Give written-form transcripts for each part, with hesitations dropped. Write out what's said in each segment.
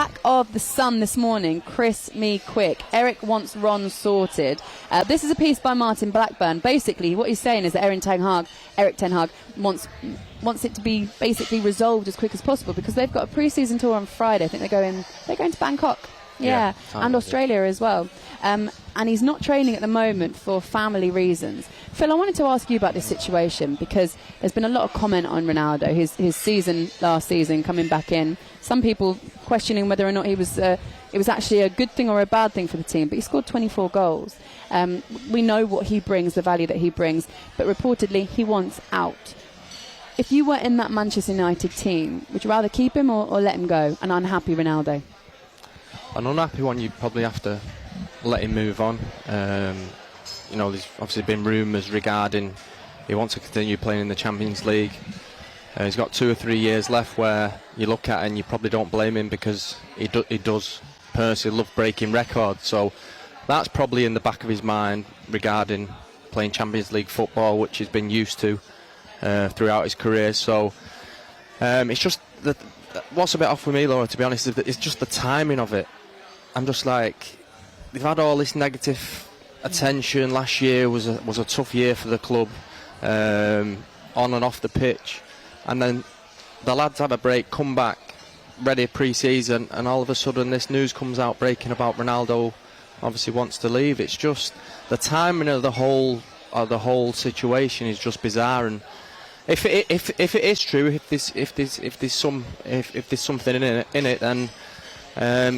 back of the Sun this morning, Chris Me Quick. Eric wants Ron sorted. This is a piece by Martin Blackburn. Basically, what he's saying is that Eric Ten Hag wants it to be basically resolved as quick as possible because they've got a pre-season tour on Friday. I think they're going to Bangkok. Yeah, and Australia as well. And he's not training at the moment for family reasons. Phil, I wanted to ask you about this situation because there's been a lot of comment on Ronaldo, his season last season coming back in. Some people questioning whether or not it was actually a good thing or a bad thing for the team, but he scored 24 goals. We know what he brings, the value that he brings, but reportedly he wants out. If you were in that Manchester United team, would you rather keep him or let him go? An unhappy Ronaldo? An unhappy one, you probably have to let him move on. There's obviously been rumours regarding he wants to continue playing in the Champions League. He's got 2 or 3 years left where you look at it and you probably don't blame him because he does personally love breaking records. So that's probably in the back of his mind regarding playing Champions League football, which he's been used to throughout his career. So it's just what's a bit off with me, Laura, to be honest, is just the timing of it. I'm just like, they've had all this negative attention. Last year was a tough year for the club, on and off the pitch, and then the lads have a break, come back, ready pre-season, and all of a sudden this news comes out breaking about Ronaldo obviously wants to leave. It's just the timing of the whole situation is just bizarre. And if it is true, if there's something in it, then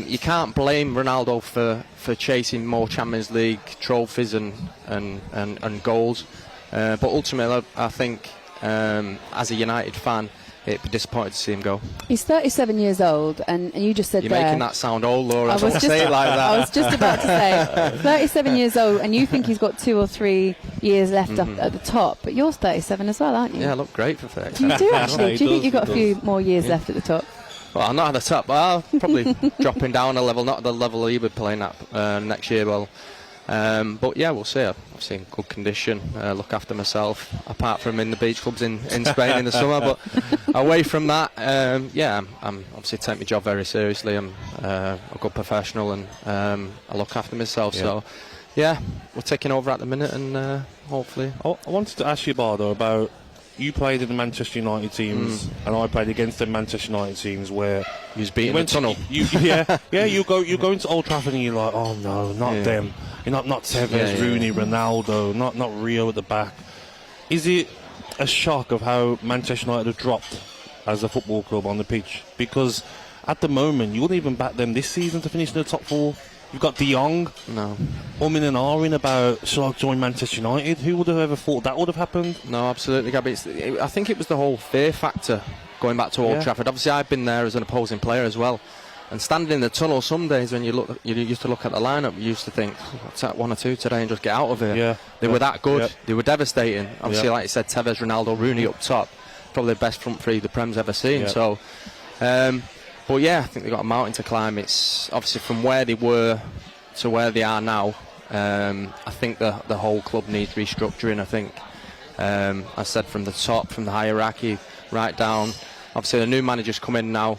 you can't blame Ronaldo for chasing more Champions League trophies and goals. But ultimately, I think as a United fan, it'd be disappointed to see him go. He's 37 years old, and you just said you're making that sound old, Laura. I don't say it like that. I was just about to say 37 years old, and you think he's got 2 or 3 years left up at the top, but you're 37 as well, aren't you? Yeah, I look great for 37. You do actually. Do you think you've got a few more years left at the top? Well, I'm not at the top, but I'll probably dropping down a level, not the level he would be playing at next year. Well, but yeah, we'll see. I've seen good condition, look after myself, apart from in the beach clubs in Spain in the summer. But away from that, I'm obviously take my job very seriously. I'm a good professional, and I look after myself. Yeah. So yeah, we're taking over at the minute, and hopefully. I wanted to ask you, Bardo, about you played in the Manchester United teams, and I played against the Manchester United teams where you was beating the tunnel. You go into Old Trafford and you're like, oh no, not them. You're not Tevez, Rooney, Ronaldo, not Rio at the back. Is it a shock of how Manchester United have dropped as a football club on the pitch? Because at the moment, you wouldn't even back them this season to finish in the top 4. You've got De Jong, umming and ahhing about, should I join Manchester United? Who would have ever thought that would have happened? No, absolutely, Gabby. I think it was the whole fear factor going back to Old Trafford. Obviously, I've been there as an opposing player as well. And standing in the tunnel, some days when you used to look at the lineup, you used to think, what's that, 1 or 2 today and just get out of here. Yeah. They were that good. Yeah. They were devastating. Obviously, like you said, Tevez, Ronaldo, Rooney up top. Probably the best front three the Prem's ever seen. Yeah. So, but yeah, I think they've got a mountain to climb. It's obviously from where they were to where they are now. I think the whole club needs restructuring. I think, I said, from the top, from the hierarchy, right down. Obviously, the new manager's come in now,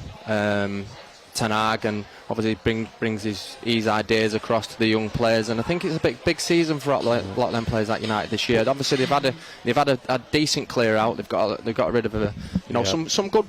Ten Hag, and obviously brings his ideas across to the young players. And I think it's a big season for a lot of them players at United this year. Obviously, they've had a decent clear out. They've got rid of some good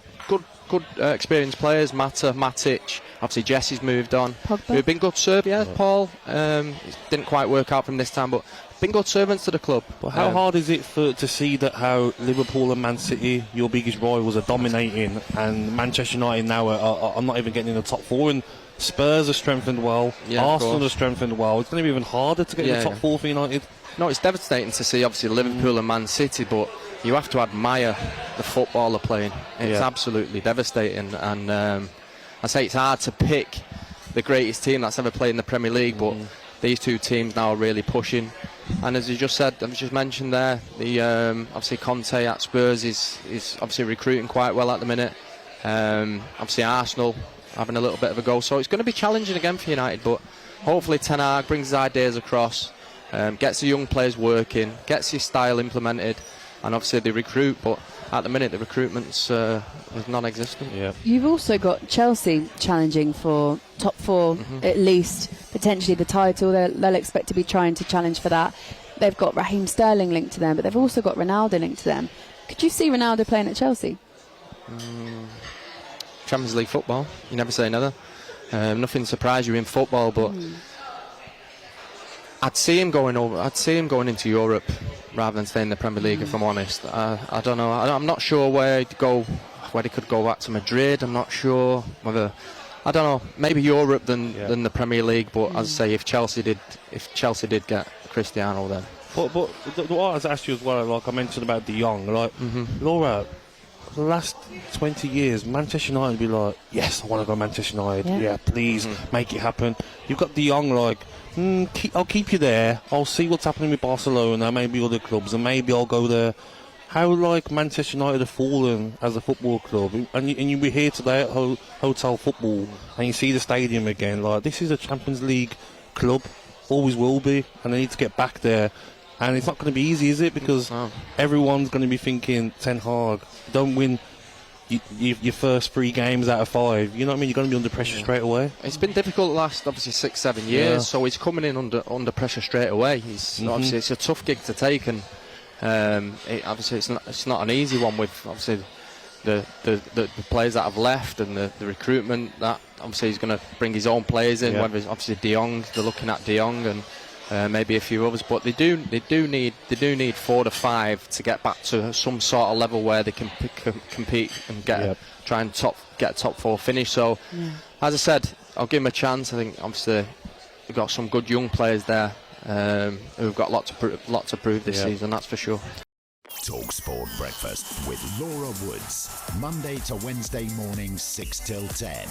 experienced players. Matic. Obviously, Jesse's moved on. Pogba. We've been good servants. Paul. It didn't quite work out from this time, but been good servants to the club. But how hard is it to see that how Liverpool and Man City, your biggest rivals, are dominating, and Manchester United now are not even getting in the top 4, and Spurs are strengthened well, Arsenal are strengthened well. It's going to be even harder to get in the top 4 for United. No, it's devastating to see, obviously, Liverpool and Man City, but you have to admire the football they're playing. It's absolutely devastating, and I say it's hard to pick the greatest team that's ever played in the Premier League, but these two teams now are really pushing. And as you just said, I've just mentioned there, the obviously Conte at Spurs is obviously recruiting quite well at the minute. Obviously Arsenal having a little bit of a go, so it's going to be challenging again for United, but hopefully Ten Hag brings his ideas across, gets the young players working, gets his style implemented, and obviously they recruit. But at the minute the recruitment's is non-existent. Yeah. You've also got Chelsea challenging for top 4, at least, potentially the title. They'll expect to be trying to challenge for that. They've got Raheem Sterling linked to them, but they've also got Ronaldo linked to them. Could you see Ronaldo playing at Chelsea? Champions League football, you never say never. Nothing surprised you in football, but I'd see him going over. I'd see him going into Europe rather than staying in the Premier League. If I'm honest, I don't know. I'm not sure where he'd go. Where he could go back to Madrid. I'm not sure whether. I don't know. Maybe Europe than the Premier League. But as I say, if Chelsea did get Cristiano, then. But what I was asked you as well, like I mentioned about De Jong, like Laura. For the last 20 years, Manchester United would be like, yes, I want to go Manchester United. Yeah, please make it happen. You've got De Jong like, I'll keep you there. I'll see what's happening with Barcelona, maybe other clubs, and maybe I'll go there. How like Manchester United have fallen as a football club, and you were here today at Hotel Football, and you see the stadium again. Like, this is a Champions League club, always will be, and they need to get back there. And it's not going to be easy, is it? Because everyone's going to be thinking, Ten Hag, don't win your first 3 games out of 5. You know what I mean? You're going to be under pressure straight away. It's been difficult the last, obviously, 6-7 years. So he's coming in under pressure straight away. He's obviously, it's a tough gig to take, and obviously it's not an easy one with obviously the players that have left and the recruitment. That obviously he's going to bring his own players in. Whether it's obviously De Jong, they're looking at De Jong and. Maybe a few others, but they do need 4 to 5 to get back to some sort of level where they can compete and try and get a top 4 finish. So, as I said, I'll give them a chance. I think obviously they've got some good young players there who've got a lot to prove this season. That's for sure. talkSPORT Breakfast with Laura Woods, Monday to Wednesday mornings 6 till 10.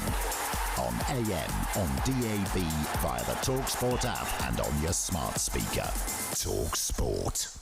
On AM, on DAB, via the talkSPORT app and on your smart speaker. talkSPORT.